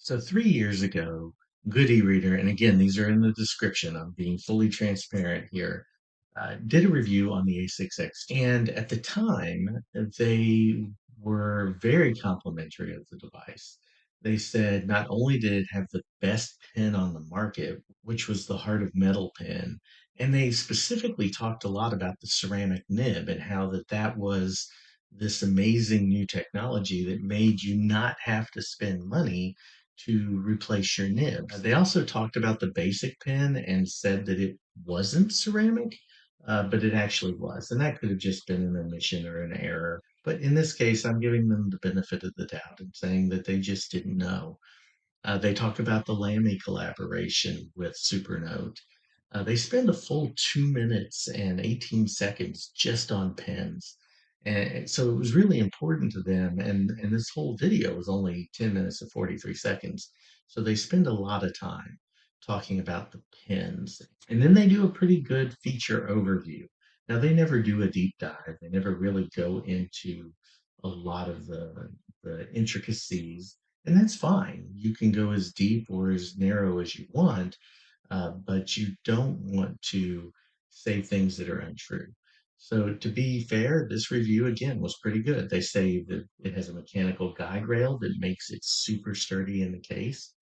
So 3 years ago, good e-reader, and again, these are in the description. I'm being fully transparent here. Did a review on the A6X, and at the time, they were very complimentary of the device. They said not only did it have the best pen on the market, which was the Heart of Metal pen, and they specifically talked a lot about the ceramic nib and how that was this amazing new technology that made you not have to spend money to replace your nibs. They also talked about the basic pen and said that it wasn't ceramic, but it actually was. And that could have just been an omission or an error. But in this case, I'm giving them the benefit of the doubt and saying that they just didn't know. They talk about the Lamy collaboration with Supernote. They spend a full 2 minutes and 18 seconds just on pens. And so it was really important to them. And this whole video was only 10 minutes and 43 seconds. So they spend a lot of time talking about the pens. And then they do a pretty good feature overview. Now, they never do a deep dive, they never really go into a lot of the intricacies. And that's fine. You can go as deep or as narrow as you want, but you don't want to say things that are untrue. So, to be fair, this review again was pretty good. They say that it has a mechanical guide rail that makes it super sturdy in the case.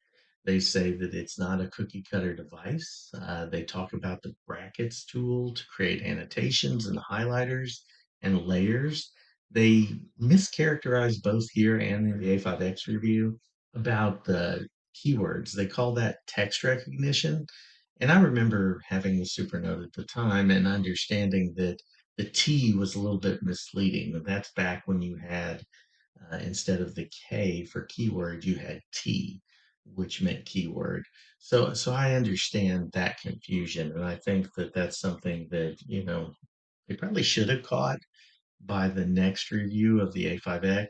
They say that it's not a cookie cutter device. They talk about the brackets tool to create annotations and highlighters and layers. They mischaracterize both here and in the A5X review about the keywords. They call that text recognition. And I remember having the Supernote at the time and understanding that the T was a little bit misleading. That's back when you had, instead of the K for keyword, you had T, which meant keyword. So I understand that confusion. And I think that that's something that, they probably should have caught by the next review of the A5X.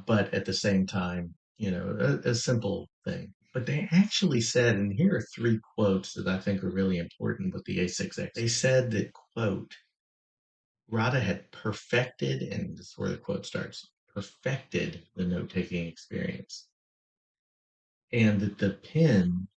But at the same time, a simple thing. But they actually said, and here are three quotes that I think are really important with the A6X. They said that, quote, Ratta had perfected, and this is where the quote starts, perfected the note taking experience. And that the pen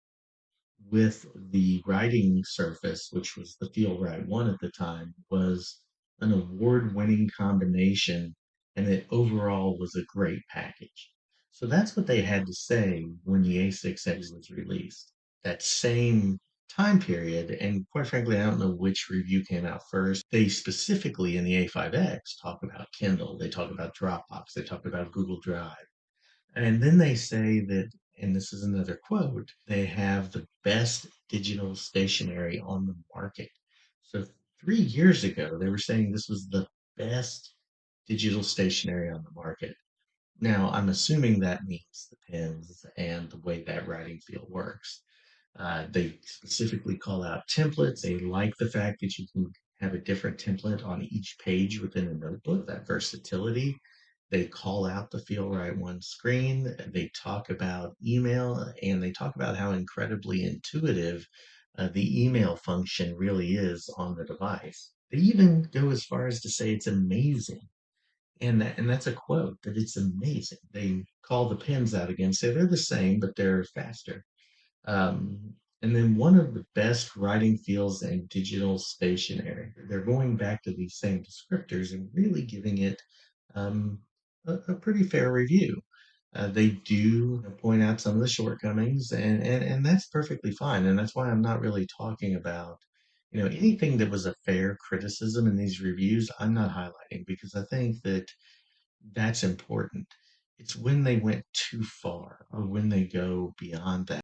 with the writing surface, which was the Feel Right one at the time, was an award winning combination, and it overall was a great package. So that's what they had to say when the A6X was released. That same time period, and quite frankly, I don't know which review came out first. They specifically in the A5X talk about Kindle, they talk about Dropbox, they talk about Google Drive. And then they say that, and this is another quote, they have the best digital stationery on the market. So 3 years ago, they were saying this was the best digital stationery on the market. Now, I'm assuming that means the pens and the way that writing feel works. They specifically call out templates. They like the fact that you can have a different template on each page within a notebook, that versatility. They call out the Feel Right One screen. They talk about email and they talk about how incredibly intuitive the email function really is on the device. They even go as far as to say it's amazing. And that's a quote, that it's amazing. They call the pens out again, say they're the same, but they're faster. And then one of the best writing feels in digital stationery. They're going back to these same descriptors and really giving it um, a pretty fair review. They do point out some of the shortcomings, and that's perfectly fine. And that's why I'm not really talking about, anything that was a fair criticism in these reviews. I'm not highlighting because I think that that's important. It's when they went too far or when they go beyond that